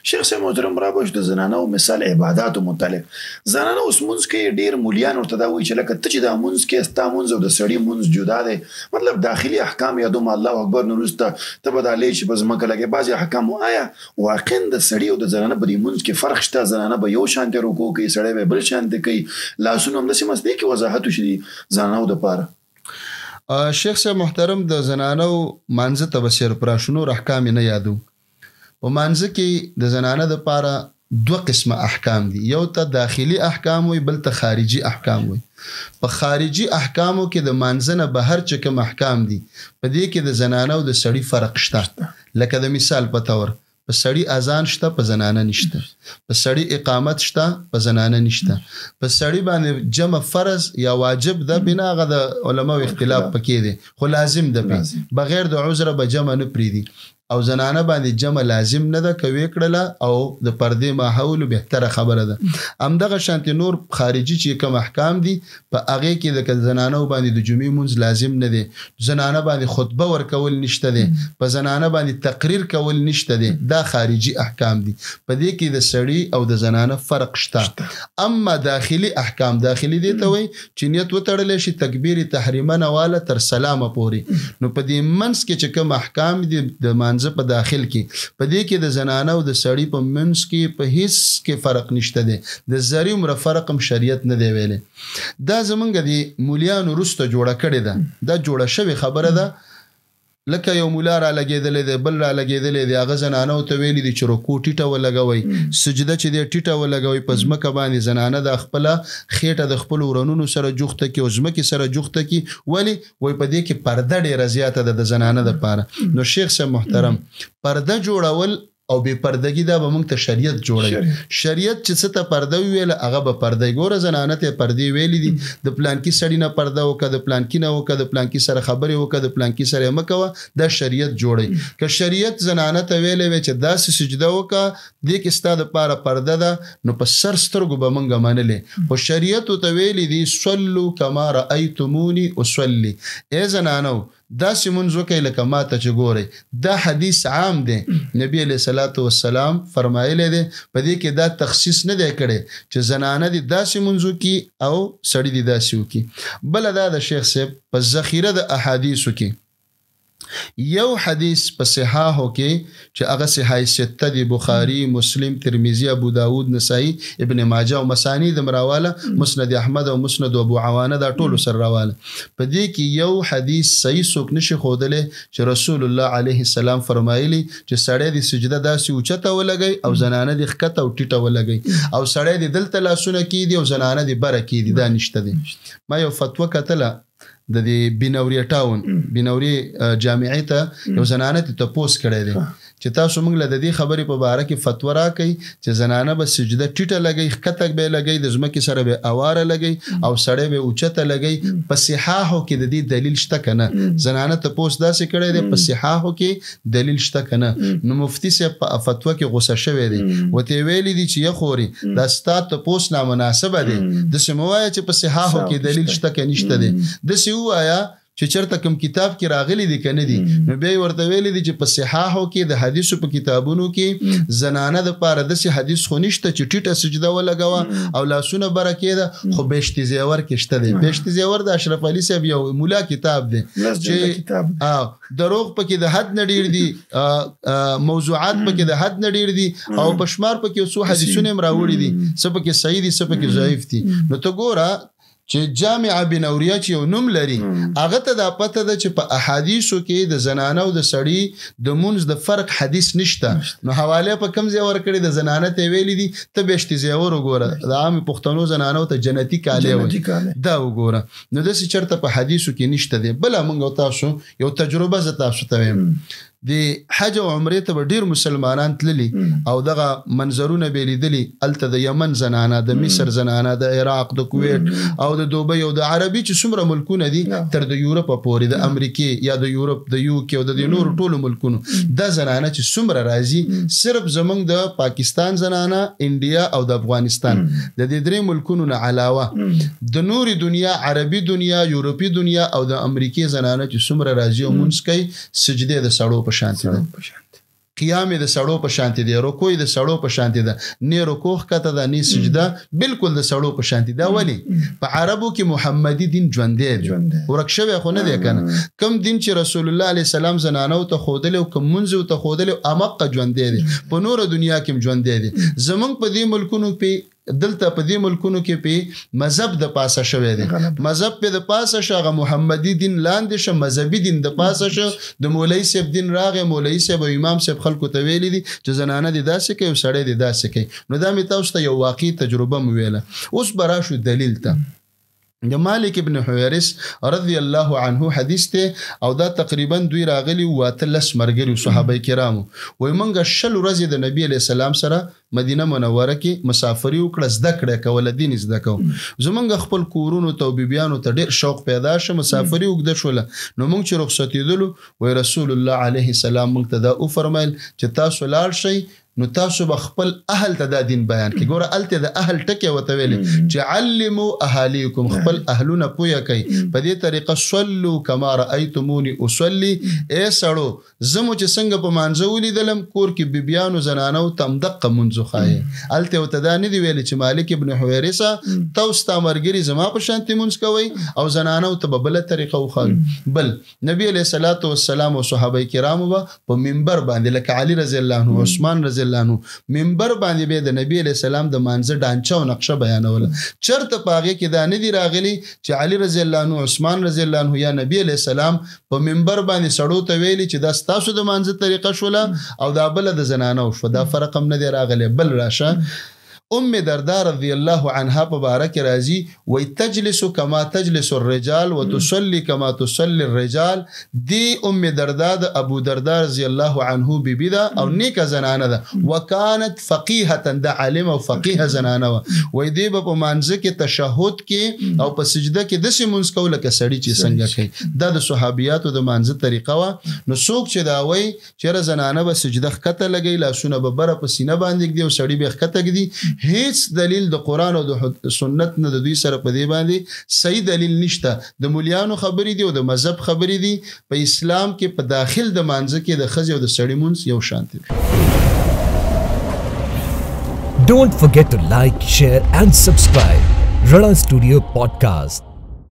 شیخ صاحب محترم رابش د زنانو مثال عباداتو متعلق زنانه اوس مونځ کوي ډیر مولیان ورته دا وایي چې لکه ته چې دا مونځ کوې ستا مونځ او د سړي مونځ جدا دی مطلب داخلي احکام یادوم الله اکبر نو وروسته ته به دا لیږي چې په ځمکه لګې بعضې احکام آیا واقعا د سړي او د زنانه په دې مونځ کې فرق شته زنانه به یو شانتې رکوع کوي سړی به بل شانتې کوي لاسونه همداسې مسلې کې وضاحت وشي زنانو دپاره شیخ صاحب محترم د زنانو مانځه ته به صرف راشو نور احکام نه یادو په مانځه کې د زنانه دپاره دوه قسمه احکام دي یو ته داخلي احکام وي بل ته خارجي احکام وي په خارجي احکامو کې د مانځه نه بهر چې کوم احکام دي په دې کې د زنانه او د سړي فرق شته لکه د مثال په تور په سړي اذان شته په زنانه نشته په سړي اقامت شته په زنانه نشته په سړي باندې جمع فرض یا واجب ده بنا غ د علماء اختلاف پکې دي خو لازم ده بغیر د عذر به جمع نه پریدي او زنانه باندې جمع لازم نه ده کوي کړله او د پردې ماحول بهتره خبره ده همدغه شانتي نور خارجي چې کوم احکام دي په هغه کې د زنانه باندې د جمعې مونځ لازم نه دي زنانه باندې خطبه ورکول نشته دي په زنانه باندې تقریر کول نشته دي دا خارجي احکام دي په دې کې د سړي او د زنانه فرق شته اما داخلي احکام داخلي دي ته وي چې نیت وتړل شي تکبیر تحریمه نواله تر سلامه پوري نو په دې منځ کې چې کوم احکام دي د په داخل کې په دې کې د زنانه او د سړي په منځ کې په هیڅ کې فرق نشته دی د ذری عمر فرق هم شریعت نه دی ویلې دا زمونږ د مولیانو وروسته جوړه کړې ده دا جوړه شوې خبره ده لکه یو مولا را لګېدلی دی بل را لګېدلی دی هغه زنانو ته ویلي دي چې رکوع ټیټه ولګوئ سجده چې دی ټیټه ولګوئ په ځمکه باندې زنانه د خپله خېټه د خپلو ورنونو سره جوخته کړي او ځمکې سره جوخته کړي ولې وایي په دې کې پرده ډېره زیاته ده د زنانه دپاره نو شیخ صاحب محترم پرده جوړول او بے پردگی دا به موږ ته شریعت جوړوي شریعت چې څه ته پرده ویله هغه به پرده ګوره زنانه ته پردې ویلې دي د پلانکي سړي نه پرده وکړه د پلانکي نه وکړه د پلانکي سره خبرې وکړه د پلانکي سره مه کوه دا شریعت جوړوي که شریعت زنانه ته ویلې وی چې داسې سجده وکړه دې کې ستا دپاره پرده ده نو په سر سترګو به موږ منلې خو شریعت ورته ویلې دي صلو کما رأیتموني اصلي ای زنانو داسې مونځ وکئ لکه ماته چې ګورئ دا حدیث عام دی نبی علیه صلات وسلام فرمایلی دی په دې کې دا تخصیص نه دی کړی چې زنانه دي داسې مونځ وکړي او سړي دي داسې وکړي بله دا د شیخ صاحب په ذخیره د احادیثو کې یو حدیث په صحاحو کې چې هغه صحاح سته دي بخاري مسلم ترمذي ابو داود نسائی ابن ماجه او مسانید مراواله مسند احمد او مسند ابو عوانه دا ټول سره راواله په دې کې یو حدیث صحیح څوک نشي ښودلی چې رسول الله علیه السلام فرمایلی چې سړی د سجده داسې اوچته ولګوي او زنانه د ښکته او ټیټه ولګوي او سړی د دلته لاسونه کیدي او زنانه د بره کیدي دا نشته دی ما یو فتوا کتله د دې بینوري ټاون بینوري جامعې ته یو زنانه ته تپوس کړی دی چې تاسو موږ له د دې خبرې په باره کې فتوا راکئ چې زنانه به سجده ټیټه لګوي ښکته به یې لګوي د ځمکې سره به یې اواره لګوي او سړی به یې اوچته لګوي په صحاحو کې د دې دلیل شته که نه زنانه تپوس داسې کړی دی په صحاحو کې دلیل شته که نه نو مفتي صاحب په فتوا کې غوسه شوی دی ورته یې ویلي دي چې یا خوري دا ستا تپوس نامناسبه دی داسې مه وایه چې په صحاحو کې دلیل شته که نشته دی داسې ووایه چې چرته کوم کتاب کې راغلي دي که نه دي نو بیا یې ورته ویلي دي چې په صحاحو کې د حدیثو په کتابونو کې زنانه دپاره داسې حدیث خو نشته چې ټیټه سجده ولګوه او لاسونه بره کېده خو بهشت زیور کې شته دی بهشت زیور د اشرف علي صاحب یو مولا کتاب دی چې دروغ پکې د حد نه ډېر دي موضوعات پکې د حد نه ډېر دي او په شمار پکې څو حدیثونه هم راوړي دي څه پکې صحیح دي څه پکې ضعیف دي نو ته ګوره چې جامعه بنوریه چې یو نوم لري هغه ته دا پته ده چې په احادیثو کې د زنانه او د سړي د مونځ د فرق حدیث نشته نو حواله په کوم ځای ورکړي د زنانه ته ویلي دي ته بهشت زیور وګوره د عام پښتنو زنانو ته جنتی کاله وي دا وګوره نو داسې چرته په حدیثو کې نشته دی بل موږ تاسو یو تجربه ز تاسو ته وایم د حج او عمرې ته ډیر مسلمانان تللی او دغه منظرونه به لیدلی الته د یمن زنانه د مصر زنانه د عراق د کویت او د دوبۍ او د عربي چې څومره ملکونه دي تر د یورپ پورې د امریکې یا د یورپ د یو کې او د نورو ټولو ملکونو د زنانه چې څومره راځي صرف زمونږ د پاکستان زنانه انډیا او د افغانستان د دې درې ملکونو نه علاوه د نوري دنیا عربي دنیا یورپي دنیا او د امریکې زنانه چې څومره راځي او مونږ کوي سجده د سړو په شانتي ده قیام د سړو په شانتي دی رکوع د سړو په شانتي ده نه رکوع کته ده نه سجده بالکل د سړو په شانتي ده ولی په عربو کې محمدي دین ژوندې ورکشوي خو نه دی کنه کم دین چې رسول الله علیه السلام زنانو ته خودل او کوم منځ ته خودل امق ژوندې دي په نور دنیا کې ژوندې دي زمونږ په دې ملکونو په دلته په دې ملکونو کې په مذهب د پاسه شوی دی مذهب په د پاسه شغه محمدي دین لاندې شه مذهبي دین د پاسه شه د مولوی صاحب دین راغه مولوی صاحب او امام صاحب خلکو ته ویلي دي چې زنانه دي داسې کوي او سړی دي داسې کوي نو دا مې تاسو ته یو واقعي تجربه مو ویله اوس براشو دلیل ته د مالک ابن حویرث رضی الله عنه حدیث ته او دا تقریبا دوی راغلی واته لس مرګري صحابه کرامو وای مونږه شل ورځې د نبی علی السلام سره مدینه منوره کې مسافری وکړه زده کړه کول دین زده کو زمونږ خپل کورونو ته بیبيانو ته ډېر شوق پیدا شه مسافری وکړه شول نو مونږ چې رخصتې دلو وای رسول الله علیه السلام مونږ ته دا او فرمایل چې تاسو لاړ شئ نو تاسو به خپل اهل ته دا دین بیان کی ګوره الته د اهل ټکی وته ویل چې علموا اهالیکم خپل اهلونه پویا کوي په دې طریقه صلوا کما رایتمونی اصلي اے سړو زمو چې څنګه په مانځولې دلم کور کې بیبيانو زنانو تم دقه منځو خای الته وته دا نه دی ویل چې مالک ابن حویرث تاسو ته مرګري زما په شانتي منځ کوي او زنانو ته بل طریقه وخال بل نبی علیہ الصلوۃ والسلام او صحابه کرامو په منبر باندې لکه علی رضی الله عنه عثمان رضی منبر باندې به د نبی علیہ السلام د مانزه ډانچه او نقشه بیانول چرته پاغه کې دا نه دی راغلی چې علی رضی الله عنه عثمان رضی الله عنه یا نبی علیہ السلام په منبر باندې سړو ته ویلي چې دا تاسو د مانزه طریقه شوله او دا بل د زنانه شو دا فرق هم نه دی راغلی بل راشه ام درداء رضی الله عنها مبارک راضی و تجلس کما تجلس الرجال وتصلي كما تصلي الرجال دی ام درداء د ابو درداء رضی الله عنه بیبی دا او نیک زنانه ده وکانت فقيهه د عالم او فقيه زنانه و دی په مانځ کې تشهود کې او په سجده کې د سیمونس کوله کې سړی چې څنګه کوي دا د صحابياتو د مانځ طریقه وا نو څوک چې دا وای چې زنانه به سجده خته لګي لاسونه به بره په سینه باندې دی او سړی به خته کړي هیڅ دلیل د قران او د سنت نه د دوی سره په دی باندې صحیح دلیل نشته د مولیانو خبرې دي او د مذهب خبرې دي په اسلام کې په داخل د مانځ کې د خزي او د سړی مونږ یو شان دي Don't forget to like, share and subscribe Rana Studio Podcast.